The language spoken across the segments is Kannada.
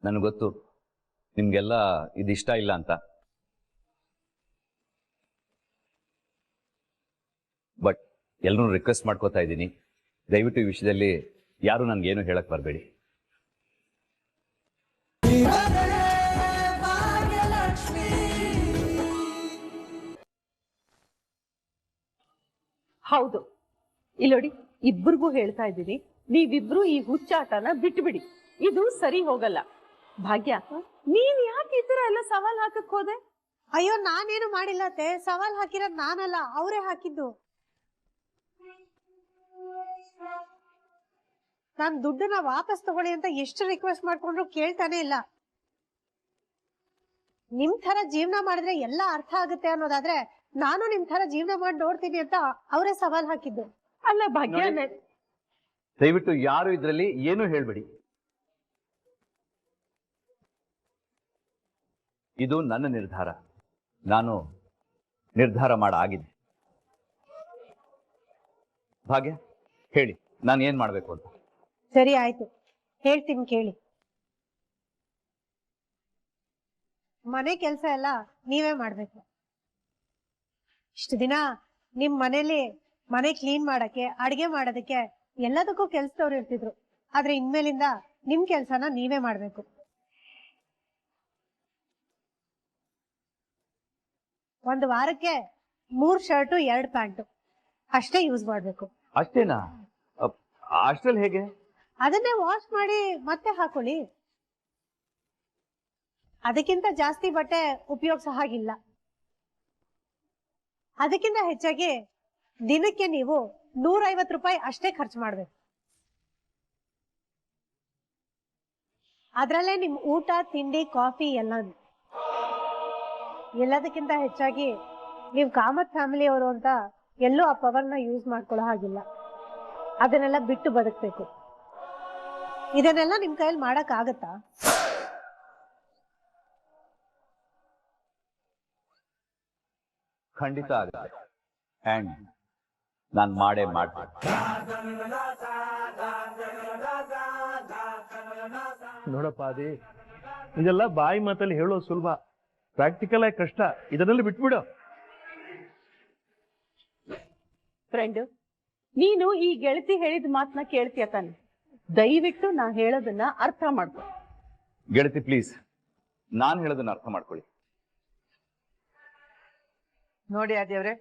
ನನಗೆ ಗೊತ್ತು ನಿಮ್ಗೆಲ್ಲ ಇದಿಷ್ಟ ಇಲ್ಲ ಅಂತ, ಬಟ್ ಎಲ್ಲರೂ ರಿಕ್ವೆಸ್ಟ್ ಮಾಡ್ಕೋತಾ ಇದ್ದೀನಿ, ದಯವಿಟ್ಟು ಈ ವಿಷಯದಲ್ಲಿ ಯಾರು ನನ್ಗೇನು ಹೇಳಕ್ ಬರಬೇಡಿ. ಹೌದು, ಇಲ್ಲೋಡಿ, ಇಬ್ಬರಿಗೂ ಹೇಳ್ತಾ ಇದ್ದೀನಿ, ನೀವಿಬ್ರು ಈ ಹುಚ್ಚಾಟನ ಬಿಟ್ಬಿಡಿ. ಇದು ಸರಿ ಹೋಗಲ್ಲ. ಭಾಗ್ಯ, ನೀನ್ ಯಾಕೆ ಈ ತರ ಎಲ್ಲ ಸವಾಲ್ ಹಾಕಕ್ ಹೋದೆ? ಅಯ್ಯೋ, ನಾನೇನು ಮಾಡಿಲ್ಲತ್ತೆ. ಸವಾಲ್ ಹಾಕಿರೋದ್ ನಾನಲ್ಲ, ಅವರೇ ಹಾಕಿದ್ದು. ನಾನ್ ದುಡ್ಡನ್ನ ವಾಪಸ್ ತಗೊಳ್ಳಿ ಅಂತ ಎಷ್ಟು ರಿಕ್ವೆಸ್ಟ್ ಮಾಡ್ಕೊಂಡ್ರು ಕೇಳ್ತಾನೆ ಇಲ್ಲ. ನಿಮ್ ತರ ಜೀವನ ಮಾಡಿದ್ರೆ ಎಲ್ಲ ಅರ್ಥ ಆಗುತ್ತೆ ಅನ್ನೋದಾದ್ರೆ ನಾನು ನಿಮ್ ತರ ಜೀವನ ಮಾಡಿ ನೋಡ್ತೀನಿ ಅಂತ ಅವರೇ ಸವಾಲ್ ಹಾಕಿದ್ದು. ಅಲ್ಲ ಭಾಗ್ಯ, ದಯವಿಟ್ಟು ಯಾರು ಇದ್ರಲ್ಲಿ ಏನು ಹೇಳ್ಬೇಡಿ. ಇದು ನನ್ನ ನಿರ್ಧಾರ, ನಾನು ನಿರ್ಧಾರ ಮಾಡಾಗಿದೆ. ಭಾಗ್ಯ, ಹೇಳಿ ನಾನು ಏನ್ ಮಾಡ್ಬೇಕು ಅಂತ. ಸರಿ ಆಯ್ತು, ಹೇಳ್ತೀನಿ ಕೇಳಿ. ಮನೆ ಕೆಲಸ ಎಲ್ಲ ನೀವೇ ಮಾಡ್ಬೇಕು. ಇಷ್ಟು ದಿನ ನಿಮ್ ಮನೇಲಿ ಮನೆ ಕ್ಲೀನ್ ಮಾಡಕ್ಕೆ, ಅಡಿಗೆ ಮಾಡೋದಕ್ಕೆ ಎಲ್ಲದಕ್ಕೂ ಕೆಲ್ಸದವ್ರು ಇರ್ತಿದ್ರು. ಆದ್ರೆ ಇನ್ಮೇಲಿಂದ ನಿಮ್ ಕೆಲ್ಸನ ನೀವೇ ಮಾಡ್ಬೇಕು. ಒಂದು ವಾರಕ್ಕೆ 3 ಶರ್ಟು 2 ಪ್ಯಾಂಟು ಅಷ್ಟೇ ಯೂಸ್ ಮಾಡ್ಬೇಕು. ಅಷ್ಟೇನಾ? ಅಷ್ಟ್ರಲ್ಲಿ ಹೇಗೆ? ಅದನ್ನೇ ವಾಶ್ ಮಾಡಿ ಮತ್ತೆ ಹಾಕೊಳ್ಳಿ. ಅದಕ್ಕಿಂತ ಜಾಸ್ತಿ ಬಟ್ಟೆ ಉಪಯೋಗಿಸೋ ಹಾಗಿಲ್ಲ. ಅದಕ್ಕಿಂತ ಹೆಚ್ಚಾಗಿ ದಿನಕ್ಕೆ ನೀವು 150 ರೂಪಾಯಿ ಅಷ್ಟೇ ಖರ್ಚು ಮಾಡ್ಬೇಕು. ಅದ್ರಲ್ಲೇ ನಿಮ್ ಊಟ, ತಿಂಡಿ, ಕಾಫಿ ಎಲ್ಲದಕ್ಕಿಂತ ಹೆಚ್ಚಾಗಿ ನೀವು ಕಾಮತ್ ಫ್ಯಾಮಿಲಿ ಅವರು ಅಂತ ಎಲ್ಲೂ ಆ ಪವರ್ನ ಯೂಸ್ ಮಾಡ್ಕೊಳ್ಳೋ ಹಾಗಿಲ್ಲ. ಅದನ್ನೆಲ್ಲ ಬಿಟ್ಟು ಬದುಕ್ಬೇಕು. ಇದನ್ನೆಲ್ಲ ನಿಮ್ ಕೈಯಲ್ಲಿ ಮಾಡಕ್ ಆಗತ್ತಾ? ಖಂಡಿತ ಆಗುತ್ತೆ. ಅಂಡ್ ನಾನು ಮಾಡೇ ಮಾಡ್ತೀನಿ. ನೋಡಪ್ಪ ಅದೇ, ಇದೆಲ್ಲ ಬಾಯಿ ಮಾತಲ್ಲಿ ಹೇಳೋ ಸುಲಭ, ಪ್ರಾಕ್ಟಿಕಲ್ ಆಗಿ ಕಷ್ಟ. ಇದನ್ನೆಲ್ಲ ಬಿಟ್ಬಿಡು. ಫ್ರೆಂಡ್, ನೀನು ಈ ಗೆಳತಿ ಹೇಳಿದ ಮಾತನ್ನ ಕೇಳ್ತೀಯ ತಾನೆ? ದಯವಿಟ್ಟು ನಾ ಹೇಳೋದನ್ನ ಅರ್ಥ ಮಾಡ್ಕೊ. ಗೆಳತಿ ಪ್ಲೀಸ್, ನಾನು ಹೇಳೋದನ್ನ ಅರ್ಥ ಮಾಡ್ಕೊಳ್ಳಿ. ನೋಡಿ ಆದ್ಯವ್ರೆ,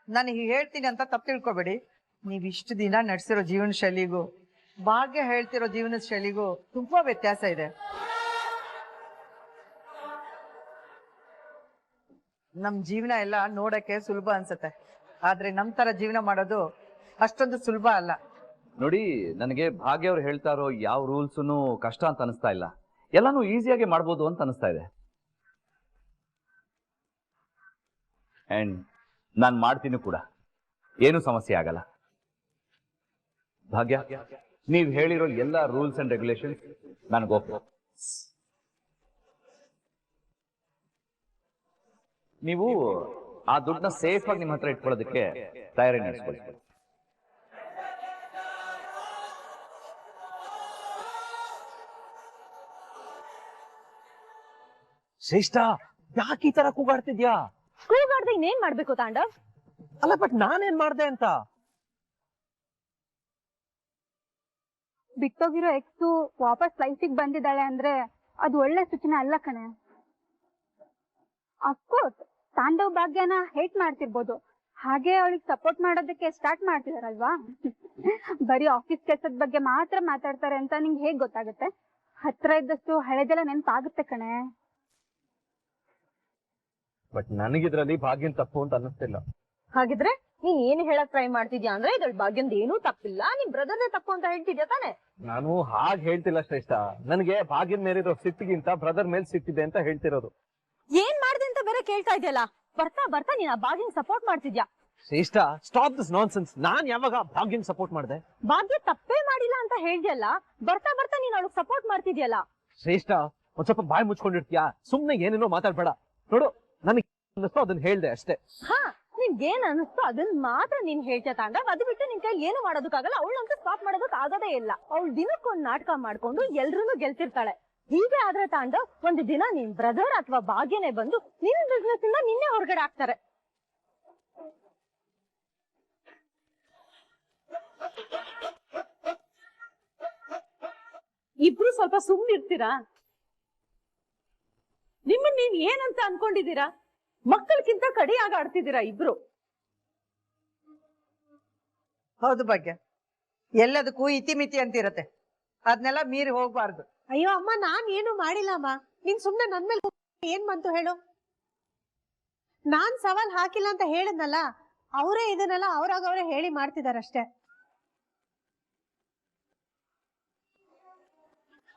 ನಾನು ಹೀಗೆ ಹೇಳ್ತೀನಿ ಅಂತ ತಪ್ಪು ತಿಳ್ಕೊಬೇಡಿ. ನೀವು ಇಷ್ಟು ದಿನ ನಡೆಸಿರೋ ಜೀವನ ಶೈಲಿಗೂ ಭಾಗ್ಯ ಹೇಳ್ತಿರೋ ಜೀವನದ ಶೈಲಿಗೂ ತುಂಬಾ ವ್ಯತ್ಯಾಸ ಇದೆ. ನಮ್ ಜೀವನ ಎಲ್ಲ ನೋಡಕ್ಕೆ ಸುಲಭ ಅನ್ಸುತ್ತೆ, ಆದ್ರೆ ನಮ್ ತರ ಜೀವನ ಮಾಡೋದು ಅಷ್ಟೊಂದು ಸುಲಭ ಅಲ್ಲ. ನೋಡಿ, ನನಗೆ ಭಾಗ್ಯ ಅವ್ರು ಹೇಳ್ತಾ ಇರೋ ಯಾವ ರೂಲ್ಸ್ನು ಕಷ್ಟ ಅಂತ ಅನಿಸ್ತಾ ಇಲ್ಲ. ಎಲ್ಲಾನು ಈಸಿಯಾಗಿ ಮಾಡ್ಬೋದು ಅಂತ ಅನಿಸ್ತಾ ಇದೆ. ಅಂಡ್ ನಾನು ಮಾಡ್ತೀನಿ ಕೂಡ, ಏನು ಸಮಸ್ಯೆ ಆಗಲ್ಲ. ಭಾಗ್ಯ, ನೀವು ಹೇಳಿರೋ ಎಲ್ಲ ರೂಲ್ಸ್ ಅಂಡ್ ರೆಗ್ಯುಲೇಷನ್ಸ್ ನನಗೆ ಒಪ್ಪು. ನೀವು ಆ ದುಡ್ಡನ್ನ ಸೇಫ್ ಆಗಿ ನಿಮ್ಮ ಹತ್ರ ಇಟ್ಕೊಳ್ಳೋದಕ್ಕೆ ತಯಾರಿ ನಡೆಸ್ಕೊಳ್ಳಿ. ಶ್ರೇಷ್ಠ, ಯಾಕೆ ಈ ತರ ಕೂಗಾಡ್ತಿದ್ಯಾ? ಕೂಗಾಡ್ದೆ ಇನ್ನೇನ್ ಮಾಡ್ಬೇಕು ತಾಂಡವ್? ಅಲ್ಲ, ಬಟ್ ನಾನೇನ್ ಮಾಡ್ದೆ ಅಂತ? ಬಿಟ್ಟೋಗಿರೋ ಎಕ್ಸು ವಾಪಸ್ ಲೈಫಿಗೆ ಬಂದಿದ್ದಾಳೆ ಅಂದ್ರೆ ಅದು ಒಳ್ಳೆ ಸೂಚನೆ ಅಲ್ಲ ಕಣೆ. ಅಫ್ಕೋರ್ಸ್ ತಾಂಡವ್ ಭಾಗ್ಯನ ಹೇಟ್ ಮಾಡ್ತಿರ್ಬೋದು, ಹಾಗೆ ಅವಳಿಗೆ ಸಪೋರ್ಟ್ ಮಾಡೋದಕ್ಕೆ ಸ್ಟಾರ್ಟ್ ಮಾಡ್ತಿದಾರಲ್ವಾ? ಬರೀ ಆಫೀಸ್ ಕೆಲ್ಸದ ಬಗ್ಗೆ ಮಾತ್ರ ಮಾತಾಡ್ತಾರೆ ಅಂತ ನಿಂಗೆ ಹೇಗ್ ಗೊತ್ತಾಗುತ್ತೆ? ಹತ್ರ ಇದ್ದಷ್ಟು ಹಳೆದೆಲ್ಲ ನೆನಪಾಗುತ್ತೆ ಕಣೆ. ಬಟ್ ನನಗಿದ್ರಲ್ಲಿ ಭಾಗ್ಯನ್ ತಪ್ಪು ಅಂತ ಅನ್ನಿಸ್ತಿಲ್ಲ. ಹಾಗಿದ್ರೆ ನೀನ್ ಏನ್ ಹೇಳಕ್ ಟ್ರೈ ಮಾಡ್ತಿದ್ಯಾ ಅಂದ್ರೆ ಇದ್ರಲ್ಲಿ ಭಾಗ್ಯಂದ ಏನೂ ತಪ್ಪಿಲ್ಲ, ನಿಮ್ ಬ್ರದರ್ನೇ ತಪ್ಪು ಅಂತ ಹೇಳ್ತಿದ್ಯಾ ತಾನೆ? ನಾನು ಹಾಗೆ ಹೇಳ್ತಿಲ್ಲ ಶ್ರೇಷ್ಠ, ನನಗೆ ಭಾಗ್ಯನ್ ಮೇಲಿರೋ ಸಿಟ್ಟಿಗಿಂತ ಬ್ರದರ್ ಮೇಲ್ ಸಿಟ್ಟಿದೆ ಅಂತ ಹೇಳ್ತಿರೋದು. ಏನ್ ಮಾಡ್ದೆ ಅಂತ ಬೇರೆ ಕೇಳ್ತಾ ಇದೆಯಲ್ಲ. ಬರ್ತಾ ಬರ್ತಾ ನೀನ್ ಆ ಭಾಗ್ಯನ್ ಸಪೋರ್ಟ್ ಮಾಡ್ತಿದ್ಯಾ. ಶ್ರೇಷ್ಠ, ಸ್ಟಾಪ್ ದಿಸ್ ನಾನ್ಸೆನ್ಸ್. ನಾನ್ ಯಾವಾಗ ಭಾಗ್ಯನ್ ಸಪೋರ್ಟ್ ಮಾಡ್ದೆ? ಭಾಗ್ಯ ತಪ್ಪೇ ಮಾಡಿಲ್ಲ ಅಂತ ಹೇಳ್ದ್ಯಲ್ಲ, ಬರ್ತಾ ಬರ್ತಾ ನೀನ್ ಅವಳಿಗೆ ಸಪೋರ್ಟ್ ಮಾಡ್ತಿದ್ಯಲ್ಲ. ಶ್ರೇಷ್ಠ, ಒಂದ್ ಸ್ವಲ್ಪ ಬಾಯಿ ಮುಚ್ಕೊಂಡಿರ್ತೀಯಾ? ಸುಮ್ನೆ ಏನೇನೋ ಮಾತಾಡ್ಬೇಡ. ನೋಡು, ನನಗೆ ಅನ್ನಿಸ್ತು ಅದನ್ನ ಹೇಳ್ದೆ ಅಷ್ಟೇ. ಹಾ, ನಿನ್ಗೇನ್ ಅನಿಸ್ತು ಅದನ್ನ ಮಾತ್ರ ನೀನ್ ಹೇಳ್ತಾ ತಾಂಡವ್. ಅದು ಬಿಟ್ಟು ನಿನ್ ಕೈ ಏನು ಮಾಡೋದಕ್ಕಾಗಲ್ಲ. ಅವಳಂತೂ ಸ್ಟಾಪ್ ಮಾಡೋದಕ್ ಆಗೋದೇ ಇಲ್ಲ. ಅವಳು ದಿನಕ್ಕೊಂದ್ ನಾಟಕ ಮಾಡ್ಕೊಂಡು ಎಲ್ರೂನು ಗೆಲ್ತಿರ್ತಾಳೆ. ಹೀಗೆ ಆದ್ರೆ ತಾಂಡು ಒಂದು ದಿನ ನಿನ್ ಬ್ರದರ್ ಅಥವಾ ಭಾಗ್ಯನೇ ಬಂದು ನಿನ್ ಬಿಸ್ನೆಸ್ ಇಂದ ನಿನ್ನೆ ಹೊರಗಡೆ ಹಾಕ್ತಾರೆ. ಇಬ್ರು ಸ್ವಲ್ಪ ಸುಮ್ಮನಿರ್ತೀರಾ? ನಿಮ್ಮನ್ನ ನೀವ್ ಏನಂತ ಅನ್ಕೊಂಡಿದ್ದೀರಾ? ಮಕ್ಕಳಕ್ಕಿಂತ ಕಡಿಯಾಗ ಆಡ್ತಿದ್ದೀರಾ ಇಬ್ರು. ಹೌದು ಭಾಗ್ಯ, ಎಲ್ಲದಕ್ಕೂ ಇತಿಮಿತಿ ಅಂತ ಇರತ್ತೆ, ಅದನ್ನೆಲ್ಲ ಮೀರಿ ಹೋಗ್ಬಾರ್ದು. ಅಯ್ಯೋ ಅಮ್ಮ, ನಾನ್ ಏನು ಮಾಡಿಲ್ಲ ಅಮ್ಮ. ನೀನ್ ಸುಮ್ನೆ ನನ್ ಮೇಲೆ ಏನ್ ಬಂತು ಹೇಳು? ನಾನ್ ಸವಾಲ್ ಹಾಕಿಲ್ಲ ಅಂತ ಹೇಳಿದ್ನಲ್ಲ, ಅವರೇ ಇದನ್ನೆಲ್ಲ ಅವ್ರಾಗ ಅವರೇ ಹೇಳಿ ಮಾಡ್ತಿದಾರಷ್ಟೇ.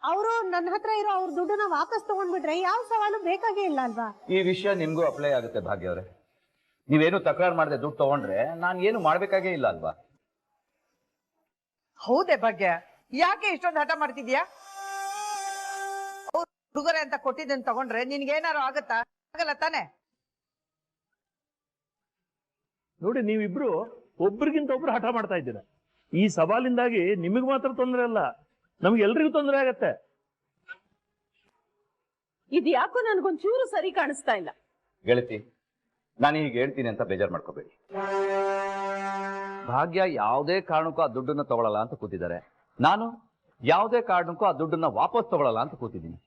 ಅವರು ನನ್ನ ಹತ್ರ ಇರೋ ಅವ್ರ ದುಡ್ಡನ್ನ ವಾಪಸ್ ತಗೊಂಡ್ಬಿಟ್ರೆ ಯಾವ ಸವಾಲು ಬೇಕಾಗೇ ಇಲ್ಲ ಅಲ್ವಾ? ಈ ವಿಷಯ ನಿಮ್ಗೂ ಅಪ್ಲೈ ಆಗುತ್ತೆ ಭಾಗ್ಯ ಅವರೇ. ನೀವೇನು ತಕರಾರು ಮಾಡದೆ ದುಡ್ಡು ತಗೊಂಡ್ರೆ ನಾನು ಏನು ಮಾಡ್ಬೇಕಾಗೇ ಇಲ್ಲ ಅಲ್ವಾ? ಹೌದೇ ಭಾಗ್ಯ, ಯಾಕೆ ಇಷ್ಟೊಂದು ಹಠ ಮಾಡ್ತಿದ್ಯಾ? ಹುಡುಗರೆ ಅಂತ ಕೊಟ್ಟಿದ್ದನ್ ತಗೊಂಡ್ರೆ ನಿನ್ಗೇನಾರು ಆಗತ್ತಾ? ಆಗಲ್ಲ ತಾನೆ? ನೋಡಿ, ನೀವಿಬ್ರು ಒಬ್ರಿಗಿಂತ ಒಬ್ರು ಹಠ ಮಾಡ್ತಾ ಇದ್ದೀರಾ. ಈ ಸವಾಲಿಂದಾಗಿ ನಿಮಗ್ ಮಾತ್ರ ತೊಂದರೆ ಅಲ್ಲ, ನಮ್ಗೆ ಎಲ್ರಿಗೂ ತೊಂದರೆ ಆಗತ್ತೆ. ಇದ್ಯಾಕೋ ನನ್ಗೊಂಚೂರು ಸರಿ ಕಾಣಿಸ್ತಾ ಇಲ್ಲ. ಗೆಳತಿ, ನಾನು ಹೀಗೆ ಹೇಳ್ತೀನಿ ಅಂತ ಬೇಜಾರು ಮಾಡ್ಕೋಬೇಡಿ. ಭಾಗ್ಯ ಯಾವುದೇ ಕಾರಣಕ್ಕೂ ಆ ದುಡ್ಡನ್ನ ತಗೊಳ್ಳಲ್ಲ ಅಂತ ಕೂತಿದ್ದಾರೆ. ನಾನು ಯಾವುದೇ ಕಾರಣಕ್ಕೂ ಆ ದುಡ್ಡನ್ನ ವಾಪಸ್ ತಗೊಳ್ಳಲ್ಲ ಅಂತ ಕೂತಿದ್ದೀನಿ.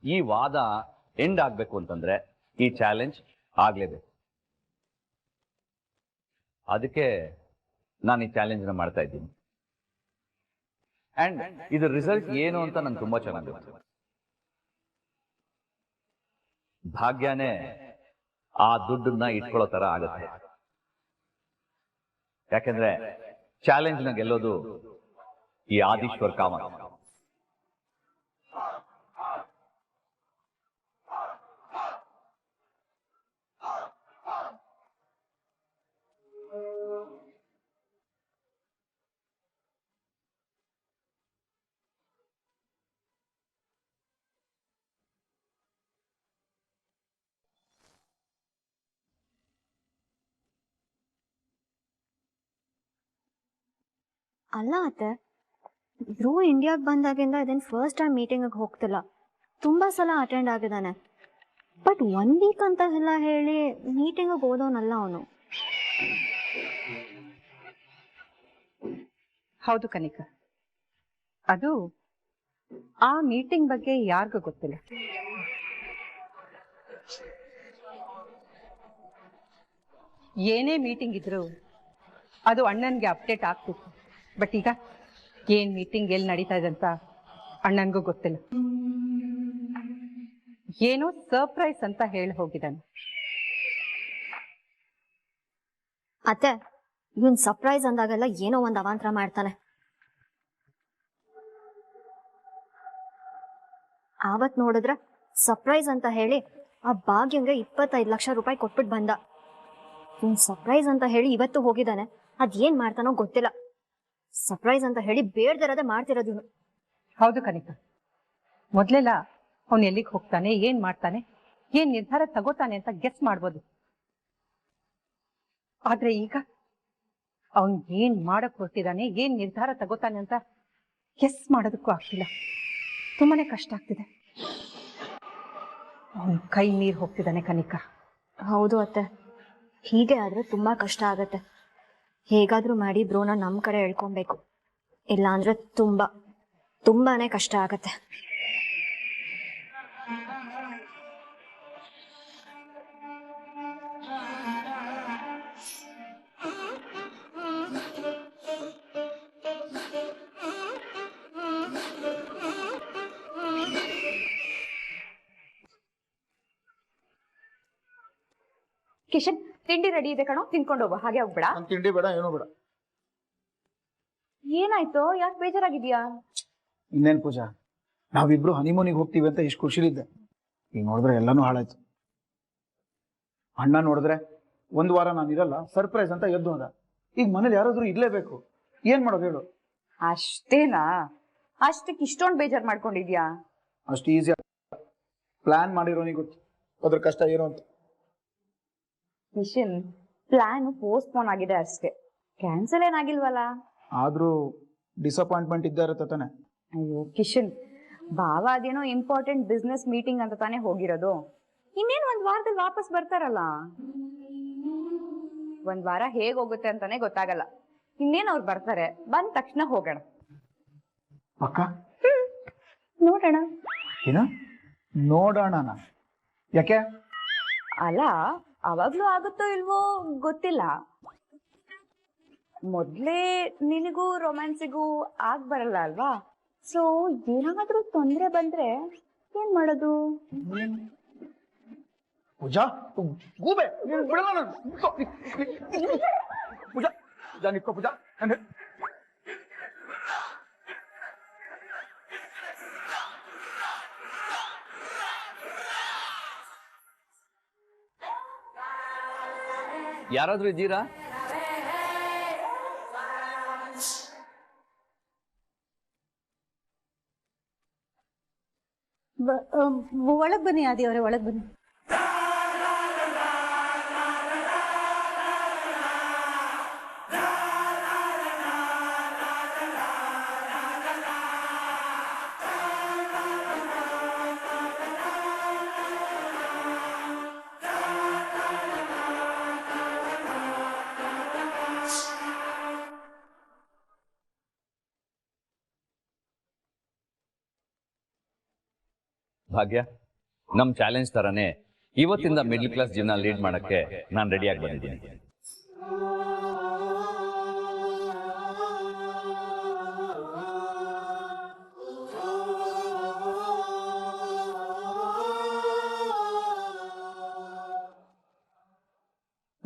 ಈ ವಾದ ಎಂಡ್ ಆಗ್ಬೇಕು ಅಂತಂದ್ರೆ ಈ ಚಾಲೆಂಜ್ ಆಗ್ಲೇಬೇಕು. ಅದಕ್ಕೆ ನಾನು ಈ ಚಾಲೆಂಜ್ ನ ಮಾಡ್ತಾ ಇದ್ದೀನಿ. ಅಂಡ್ ಇದ್ರ ರಿಸಲ್ಟ್ ಏನು ಅಂತ ನಂಗೆ ತುಂಬಾ ಚೆನ್ನಾಗಿ ಗೊತ್ತು. ಭಾಗ್ಯನೇ ಆ ದುಡ್ಡನ್ನ ಇಟ್ಕೊಳ್ಳೋ ತರ ಆಗತ್ತೆ. ಯಾಕೆಂದ್ರೆ ಚಾಲೆಂಜ್ ನ ಗೆಲ್ಲೋದು ಈ ಆದಿಶ್ವರ್ ಕಾಮತ್. ಅಲ್ಲ ಅತ್ತೆ, ಧ್ರುವ ಇಂಡಿಯಾಗೆ ಬಂದಾಗಿಂದ ಇದನ್ನು ಫಸ್ಟ್ ಟೈಮ್ ಮೀಟಿಂಗಿಗೆ ಹೋಗ್ತಿಲ್ಲ. ತುಂಬ ಸಲ ಅಟೆಂಡ್ ಆಗಿದ್ದಾನೆ. ಬಟ್ 1 ವೀಕ್ ಅಂತ ಎಲ್ಲ ಹೇಳಿ ಮೀಟಿಂಗಿಗೆ ಹೋದವನಲ್ಲ ಅವನು. ಹೌದು ಕನಿಕಾ, ಅದು ಆ ಮೀಟಿಂಗ್ ಬಗ್ಗೆ ಯಾರಿಗೂ ಗೊತ್ತಿಲ್ಲ. ಏನೇ ಮೀಟಿಂಗ್ ಇದ್ರು ಅದು ಅಣ್ಣನ್ಗೆ ಅಪ್ಡೇಟ್ ಆಗ್ತಿತ್ತು. ಬಟ್ ಈಗ ಏನ್ ಮೀಟಿಂಗ್ ಎಲ್ಲಿ ನಡೀತಾ ಇದೆ ಅಂತ ಅಣ್ಣನ್ಗೂ ಗೊತ್ತಿಲ್ಲ. ಏನೋ ಸರ್ಪ್ರೈಸ್ ಅಂತ ಹೇಳಿ ಹೋಗಿದ್ದಾನೆ. ಅತ್ತೆ, ಇವನ್ ಸರ್ಪ್ರೈಸ್ ಅಂದಾಗೆಲ್ಲ ಏನೋ ಒಂದು ಅವಾಂತರ ಮಾಡ್ತಾನೆ. ಆವತ್ ನೋಡಿದ್ರೆ ಸರ್ಪ್ರೈಸ್ ಅಂತ ಹೇಳಿ ಆ ಭಾಗ್ಯಂಗೆ 25 ಲಕ್ಷ ರೂಪಾಯಿ ಕೊಟ್ಬಿಟ್ಟು ಬಂದ. ಇವನ್ ಸರ್ಪ್ರೈಸ್ ಅಂತ ಹೇಳಿ ಇವತ್ತು ಹೋಗಿದ್ದಾನೆ. ಅದೇನ್ ಮಾಡ್ತಾನೋ ಗೊತ್ತಿಲ್ಲ. ಸರ್ಪ್ರೈಸ್ ಅಂತ ಹೇಳಿ ಬೇಡ್ದಿರೋದೇ ಮಾಡ್ತಿರೋದು ಇವನು. ಹೌದು ಕನಿಕಾ, ಮೊದ್ಲೆಲ್ಲ ಅವನು ಎಲ್ಲಿಗೆ ಹೋಗ್ತಾನೆ, ಏನ್ ಮಾಡ್ತಾನೆ, ಏನ್ ನಿರ್ಧಾರ ತಗೋತಾನೆ ಅಂತ ಗೆಸ್ ಮಾಡ್ಬೋದು. ಆದ್ರೆ ಈಗ ಅವನ್ ಏನ್ ಮಾಡಕ್ ಹೊರಟಿದ್ದಾನೆ, ಏನ್ ನಿರ್ಧಾರ ತಗೋತಾನೆ ಅಂತ ಗೆಸ್ ಮಾಡೋದಕ್ಕೂ ಆಗ್ತಿಲ್ಲ. ತುಂಬಾನೇ ಕಷ್ಟ ಆಗ್ತಿದೆ. ಅವನ್ ಕೈ ನೀರ್ ಹೋಗ್ತಿದ್ದಾನೆ ಕನಿಕಾ. ಹೌದು ಅತ್ತೆ, ಹೀಗೆ ಆದ್ರೆ ತುಂಬಾ ಕಷ್ಟ ಆಗತ್ತೆ. ಹೇಗಾದ್ರೂ ಮಾಡಿ ಬ್ರೋನ ನಮ್ ಕಡೆ ಎಳ್ಕೊಬೇಕು. ಇಲ್ಲ ಅಂದ್ರೆ ತುಂಬಾನೇ ಕಷ್ಟ ಆಗತ್ತೆ. ಕಿಶನ್, ತಿಂಡಿ ರೆಡಿ ಇದೆ ಕಣೋ, ತಿನ್ಕೊಂಡು ಹೋಗು. ಹಾಗೆ ಹೋಗ್ಬೇಡ. ತಿಂಡಿ ಬೇಡ, ಏನು ಬೇಡ. ಏನಾಯ್ತು, ಯಾಕೆ ಬೇಜಾರಾಗಿದ್ಯಾ? ಇನ್ನೇನ್ ಪೂಜಾ, ನಾವಿಬ್ರು ಹನಿಮೂನಿಗೆ ಹೋಗ್ತೀವಿ ಅಂತ ಇಷ್ಟು ಖುಷಿಲಿದ್ದೆ. ಈಗ ನೋಡಿದ್ರೆ ಎಲ್ಲಾನು ಹಾಳಾಯ್ತು. ಅಣ್ಣ ನೋಡಿದ್ರೆ 1 ವಾರ ನಾನು ಇರಲ್ಲ, ಸರ್ಪ್ರೈಸ್ ಅಂತ ಎದ್ದು ಹೋದ. ಈಗ ಮನೇಲಿ ಯಾರಾದ್ರೂ ಇರ್ಲೇಬೇಕು. ಏನ್ ಮಾಡೋದು ಹೇಳು? ಅಷ್ಟೇನಾ? ಅಷ್ಟಕ್ಕೆ ಇಷ್ಟೊಂದು ಬೇಜಾರ್ ಮಾಡ್ಕೊಂಡಿದ್ಯಾ? ಅಷ್ಟು ಈಸಿ ಪ್ಲಾನ್ ಮಾಡಿರೋನಿಗೆ ಗೊತ್ತು ಅದ್ರ ಕಷ್ಟ ಏನು ಅಂತ. ಕಿಶನ್, ಪ್ಲಾನ್ ಪೋಸ್ಟ್ಪೋನ್ ಆಗಿದೆ ಅಷ್ಟೇ, ಕ್ಯಾನ್ಸಲ್ ಏನಾಗಿಲ್ವಲ್ಲ. ಆದ್ರೂ ಡಿಸಪಾಯಿಂಟ್ಮೆಂಟ್ ಇದ್ದೇ ಇರುತ್ತೆ ತಾನೆ. ಅಯ್ಯೋ ಕಿಶನ್, ಬಾವ ಅದೇನೋ ಇಂಪಾರ್ಟೆಂಟ್ ಬಿಸ್ನೆಸ್ ಮೀಟಿಂಗ್ ಅಂತ ತಾನೇ ಹೋಗಿರೋದು. ಇನ್ನೇನ್ ಒಂದ್ ವಾರದಲ್ಲಿ ವಾಪಸ್ ಬರ್ತಾರಲ್ಲ. ಒಂದ್ ವಾರ ಹೇಗ್ ಹೋಗುತ್ತೆ ಅಂತಾನೆ ಗೊತ್ತಾಗಲ್ಲ. ಇನ್ನೇನ್ ಅವ್ರು ಬರ್ತಾರೆ, ಬಂದ ತಕ್ಷಣ ಹೋಗೋಣ. ಪಕ್ಕ ನೋಡೋಣ. ಏನ ನೋಡೋಣ? ಯಾಕೆ? ಅಲ್ಲ, ಅವಾಗ್ಲೂ ಆಗುತ್ತೋ ಇಲ್ವೋ ಗೊತ್ತಿಲ್ಲ. ಮೊದ್ಲೇ ನಿನಗೂ ರೊಮ್ಯಾನ್ಸಿಗೂ ಆಗ್ ಬರಲ್ಲ ಅಲ್ವಾ? ಸೊ ಏನಾದ್ರೂ ತೊಂದ್ರೆ ಬಂದ್ರೆ ಏನ್ ಮಾಡೋದು? ಪೂಜಾ, ಗೂಬೆ ಬಿಡಲ್ಲ ನಾನು. ಪೂಜಾ ಜಾನಿಕ್ಕೋ ಪೂಜಾ. ಯಾರಾದ್ರೂ ಇದ್ದೀರಾ? ಒಳಗ್ ಬನ್ನಿ ಆದಿ ಅವರೇ, ಒಳಗ್ ಬನ್ನಿ. ಭಾಗ್ಯ, ನಮ್ ಚಾಲೆಂಜ್ ತರಾನೇ ಇವತ್ತಿಂದ ಮಿಡ್ಲ್ ಕ್ಲಾಸ್ ಜೀವನ ಲೀಡ್ ಮಾಡಕ್ಕೆ ನಾನು ರೆಡಿಯಾಗಿ ಬಂದಿದ್ದೀನಿ.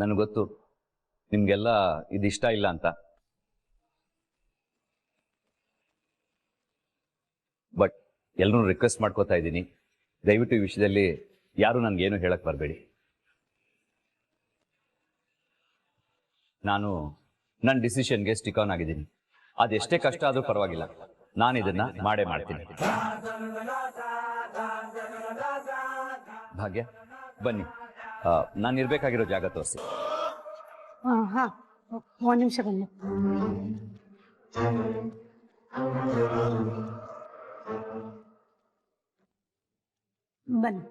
ನನಗೆ ಗೊತ್ತು ನಿಮ್ಗೆಲ್ಲ ಇದಿಷ್ಟ ಇಲ್ಲ ಅಂತ, ಬಟ್ ಎಲ್ಲರೂ ರಿಕ್ವೆಸ್ಟ್ ಮಾಡ್ಕೋತಾ ಇದ್ದೀನಿ, ದಯವಿಟ್ಟು ಈ ವಿಷಯದಲ್ಲಿ ಯಾರು ನನ್ಗೇನು ಹೇಳಕ್ ಬರಬೇಡಿ. ನಾನು ನನ್ನ ಡಿಸಿಷನ್ಗೆ ಸ್ಟಿಕ್ ಆನ್ ಆಗಿದ್ದೀನಿ. ಅದೆಷ್ಟೇ ಕಷ್ಟ ಆದ್ರೂ ಪರವಾಗಿಲ್ಲ, ನಾನು ಇದನ್ನ ಮಾಡೇ ಮಾಡ್ತೀನಿ. ಭಾಗ್ಯ ಬನ್ನಿ, ನಾನು ಇರ್ಬೇಕಾಗಿರೋ ಜಾಗ ತೋರಿಸಿ. ಹಾ, ಒಂದ್ ನಿಮಿಷ ಬನ್ನಿ. ಬನ್ನಿ.